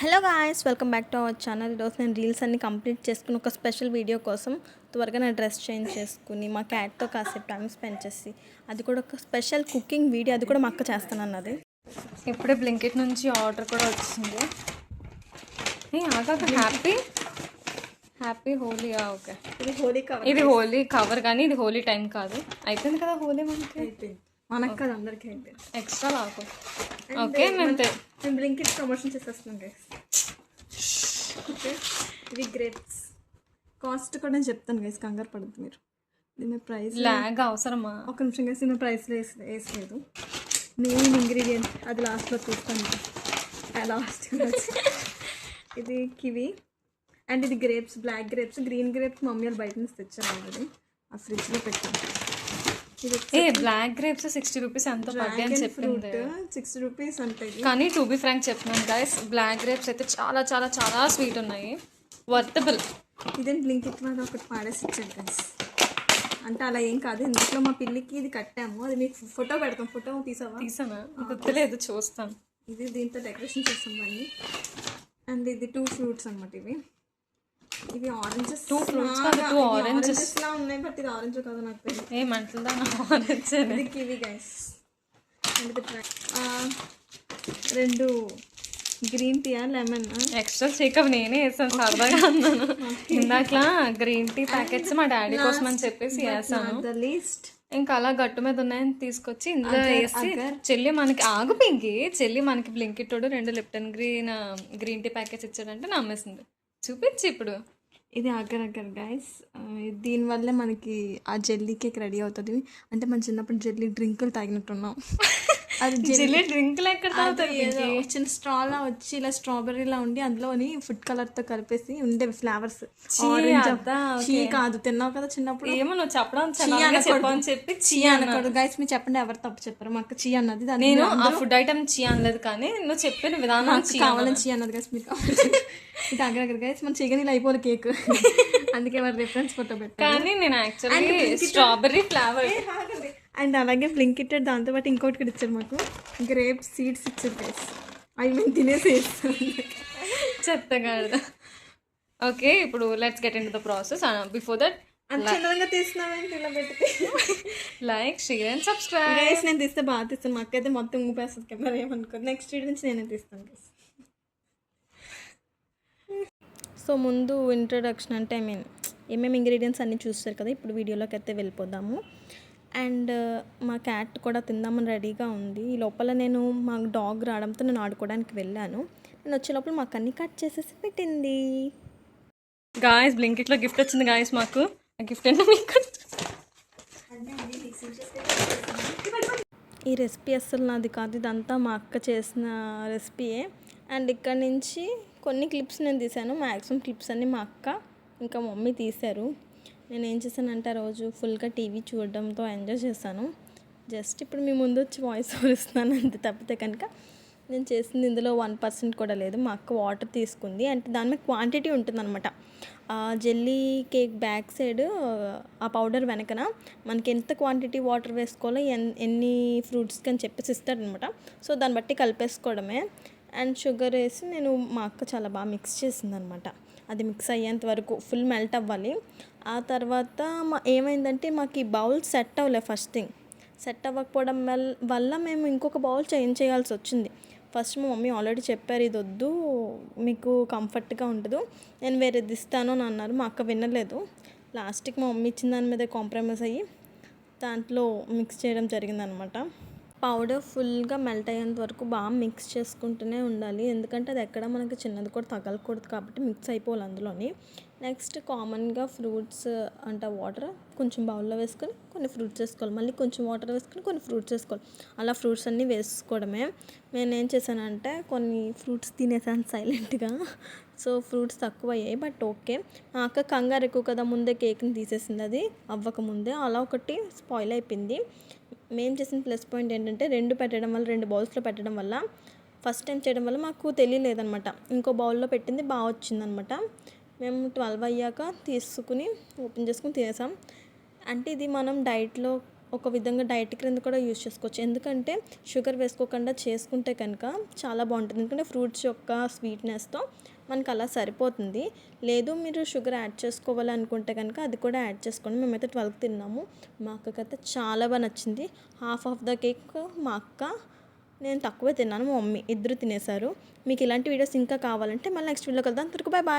Hello guys, welcome back to our channel. ఈరోజు నేను reels అన్ని కంప్లీట్ చేసుకుని ఒక స్పెషల్ వీడియో కోసం త్వరగా నా డ్రెస్ చేంజ్ చేసుకుని మా క్యాట్తో కాసేపు టైం స్పెండ్ చేసి అది కూడా ఒక స్పెషల్ కుకింగ్ వీడియో, అది కూడా మా అక్క చేస్తానన్నది. ఇప్పుడే బ్లింకిట్ నుంచి ఆర్డర్ కూడా వచ్చింది. Happy happy Holi. ఓకే, ఇది హోలీ కవర్ కానీ ఇది హోలీ టైం కాదు. అయిపోయింది కదా హోలీ, మనకు కదా అందరికీ అయిపోయింది. ఎక్స్ట్రా లాకు. ఓకే, మేము బ్లింకిట్ ప్రమోషన్ చేసేస్తున్నాం గైస్. ఓకే, ఇవి గ్రేప్స్. కాస్ట్ కూడా నేను చెప్తాను గైస్, కంగారు పడుతుంది మీరు. దీని ప్రైస్ లాగ్ అవసరమా? ఒక నిమిషం గైస్, దీని ప్రైస్లో వేసలేదు. మెయిన్ ఇంగ్రీడియంట్ అది లాస్ట్లో చూస్తాను. లాస్ట్ ఇది కివి అండ్ ఇది grapes, black grapes. Green grapes mummy వాళ్ళు బయట నుంచి తెచ్చారు ఆల్రెడీ, ఆ ఫ్రిడ్జ్లో పెట్టాను. బ్లాక్ గ్రేప్స్ 60 రూపీస్ ఎంత పడ్డాయి అని చెప్పింది. 60 రూపీస్ అంటే, కానీ టు బి ఫ్రాంక్ చెప్తున్నాను గైస్, బ్లాక్ గ్రేప్స్ అయితే చాలా చాలా చాలా స్వీట్ ఉన్నాయి, వర్తబుల్. ఇదే బ్లింకిట్ వాళ్ళు ఒకటి పాడేసి ఇచ్చారు గైస్. అంటే అలా ఏం కాదు, ఇందులో మా పిల్లికి ఇది కట్టాము, అది మీకు ఫోటో పెడతాం. ఫోటో తీసానా? గుర్తులేదు, చూస్తాను. ఇది దీంతో డెకరేషన్ చేస్తాం దాన్ని. అండ్ ఇది 2 ఫ్రూట్స్ అనమాట. ఇవి ఆరెంజెస్. 2 ఫ్రూట్స్ కాదు, 2 ఆరెంజెస్ లా ఉన్నాయి, బట్ ఇది ఆరెంజ్ కాదు నాకు తెలియదు. ఏమంటుందా ఆరెంజ్? ఇది kiwi guys. And 2 green tea, lemon. Extra చేకప్ నేనే వేసాను, సరదాగా అన్నాను. ఇందాకలా గ్రీన్ టీ ప్యాకెట్స్ మా డాడీ కోసం అని చెప్పేసి వేసాను. ఇంకా అలా గట్టు మీద ఉన్నాయని తీసుకొచ్చి ఇందులో వేసి, చెల్లి మనకి ఆగు పింకి, చెల్లి మనకి Blinkit 2 Lipton green tea packets ఇచ్చాడంటే నమ్మేసింది. చూపించి ఇప్పుడు ఇది అగ్గర్ గైస్. దీనివల్లే మనకి ఆ జెల్లీ కేక్ రెడీ అవుతుంది. అంటే మన చిన్నప్పుడు జెల్లీ డ్రింకులు తాగినట్టున్నాం. అది జెల్లీ డ్రింకులు ఎక్కడ తాగుతాయి? చిన్న స్ట్రాలా వచ్చి ఇలా స్ట్రాబెర్రీలా ఉండి అందులోని ఫుడ్ కలర్తో కలిపేసి ఉండే ఫ్లేవర్స్. కాదు, తిన్నావు కదా చిన్నప్పుడు. ఏమో నువ్వు చెప్పడం చెప్పి చీ అనకూడదు గైస్. మీరు చెప్పండి, ఎవరు తప్పు చెప్పారు? మాకు చీ అన్నది. నేను ఆ ఫుడ్ ఐటమ్ చీ అనలేదు, కానీ నువ్వు చెప్పిన విధానం కావాలని చీ అన్నది గైస్. మీరు ఇది అగ్గర గైస్, మన చికెన్ అయిపోలే కేక్, అందుకే వారు రిఫరెన్స్ ఫోటో పెట్టారు. కానీ నేను యాక్చువల్లీ స్ట్రాబెర్రీ ఫ్లేవర్ అండ్ అలాగే బ్లింకిట్ దాంతోపాటు ఇంకోటి కూడా ఇచ్చారు మాకు, గ్రేప్ సీడ్స్ ఇచ్చారు గైస్. అవి మేము తినేసి చెత్తగా. ఓకే, ఇప్పుడు let's get in to the process. Before that చిన్నగా తీస్తున్నామేంటి ఇలా పెట్టి like, share and subscribe guys. నేను తీస్తే బాగా తీస్తాను, మా అక్కయితే మొత్తం ఊపేస్తుంది కెమెరా, ఏమనుకో. నెక్స్ట్ వీడియో నుంచి నేనే తీస్తాను గైస్. సో ముందు ఇంట్రొడక్షన్ అంటే ఏమేమి ఇంగ్రీడియంట్స్ అన్నీ చూస్తారు కదా, ఇప్పుడు వీడియోలోకి అయితే వెళ్ళిపోదాము. అండ్ మా క్యాట్ కూడా తిందామని రెడీగా ఉంది. ఈ లోపల నేను మా డాగ్ రావడంతో నేను ఆడుకోవడానికి వెళ్ళాను. నేను వచ్చే లోపల మాకు అన్నీ కట్ చేసేసి పెట్టింది. గాయస్, బ్లింకిట్లో గిఫ్ట్ వచ్చింది గాయస్ మాకు. ఆ గిఫ్ట్ ఏంటో మీకు. ఈ రెసిపీ అస్సలు నాది కాదు, ఇదంతా మా అక్క చేసిన రెసిపీయే. అండ్ ఇక్కడ నుంచి కొన్ని క్లిప్స్ నేను తీశాను, మ్యాక్సిమం క్లిప్స్ అన్నీ మా అక్క ఇంకా మమ్మీ తీశారు. నేను ఏం చేశానంటే ఆ రోజు ఫుల్గా టీవీ చూడడంతో ఎంజాయ్ చేశాను. జస్ట్ ఇప్పుడు మీ ముందు వచ్చి వాయిస్ ఓవర్ ఇస్తున్నాను అంతే. తప్పితే కనుక నేను చేసింది ఇందులో 1% కూడా లేదు. మా అక్క వాటర్ తీసుకుంది, అంటే దాని మీద క్వాంటిటీ ఉంటుందన్నమాట. జెల్లీ కేక్ బ్యాక్ సైడ్ ఆ పౌడర్ వెనకన మనకి ఎంత క్వాంటిటీ వాటర్ వేసుకోవాలో, ఎన్ని ఫ్రూట్స్కి అని చెప్పేసి ఇస్తాడనమాట. సో దాన్ని బట్టి కలిపేసుకోవడమే. అండ్ షుగర్ వేసి నేను, మా అక్క చాలా బాగా మిక్స్ చేసిందనమాట. అది మిక్స్ అయ్యేంత వరకు ఫుల్ మెల్ట్ అవ్వాలి. ఆ తర్వాత ఏమైందంటే మాకు ఈ బౌల్ సెట్ అవ్వలే. ఫస్ట్ థింగ్ సెట్ అవ్వకపోవడం వల్ల మేము ఇంకొక బౌల్ చేంజ్ చేయాల్సి వచ్చింది. ఫస్ట్ మా మమ్మీ ఆల్రెడీ చెప్పారు, ఇది వద్దు, మీకు కంఫర్ట్గా ఉండదు, నేను వేరేది ఇస్తాను అని అన్నారు. మా అక్క వినలేదు. లాస్ట్కి మా మమ్మీ ఇచ్చిన దాని మీద కాంప్రమైజ్ అయ్యి దాంట్లో మిక్స్ చేయడం జరిగిందనమాట. పౌడర్ ఫుల్గా మెల్ట్ అయ్యేంత వరకు బాగా మిక్స్ చేసుకుంటూనే ఉండాలి, ఎందుకంటే అది ఎక్కడ మనకి చిన్నది కూడా తగలకూడదు కాబట్టి మిక్స్ అయిపోవాలి అందులోని. నెక్స్ట్ కామన్గా ఫ్రూట్స్ అంటే వాటర్ కొంచెం బౌల్లో వేసుకొని కొన్ని ఫ్రూట్స్ వేసుకోవాలి, మళ్ళీ కొంచెం వాటర్ వేసుకొని కొన్ని ఫ్రూట్స్ వేసుకోవాలి. అలా ఫ్రూట్స్ అన్నీ వేసుకోవడమే. నేను ఏం చేశానంటే కొన్ని ఫ్రూట్స్ తినేసాను సైలెంట్గా. సో ఫ్రూట్స్ తక్కువ అయ్యాయి, బట్ ఓకే. మా అక్క కంగారు ఎక్కువ కదా, ముందే కేక్ని తీసేసింది, అది అవ్వకముందే అలా ఒకటి స్పాయిల్ అయిపోయింది. మేము చేసిన ప్లస్ పాయింట్ ఏంటంటే 2 బౌల్స్లో పెట్టడం వల్ల, ఫస్ట్ టైం చేయడం వల్ల మాకు తెలియలేదనమాట. ఇంకో బౌల్లో పెట్టింది బాగా వచ్చిందనమాట. మేము 12 అయ్యాక తీసుకుని ఓపెన్ చేసుకుని తినేసాం. అంటే ఇది మనం డైట్లో ఒక విధంగా డైట్ క్రింద కూడా యూజ్ చేసుకోవచ్చు. ఎందుకంటే షుగర్ వేసుకోకుండా చేసుకుంటే కనుక చాలా బాగుంటుంది. ఎందుకంటే ఫ్రూట్స్ యొక్క స్వీట్నెస్తో మనకు అలా సరిపోతుంది. లేదు మీరు షుగర్ యాడ్ చేసుకోవాలి అనుకుంటే కనుక అది కూడా యాడ్ చేసుకోండి. మేమైతే 12 తిన్నాము. మా అక్కకైతే చాలా బాగా నచ్చింది. హాఫ్ ఆఫ్ ద కేక్ మా అక్క, నేను తక్కువే తిన్నాను, మా మమ్మీ ఇద్దరు తినేశారు. మీకు ఇలాంటి వీడియోస్ ఇంకా కావాలంటే మళ్ళీ నెక్స్ట్ వీడియోకి వెళ్దాం. అంతవరకు బాయ్ బాయ్.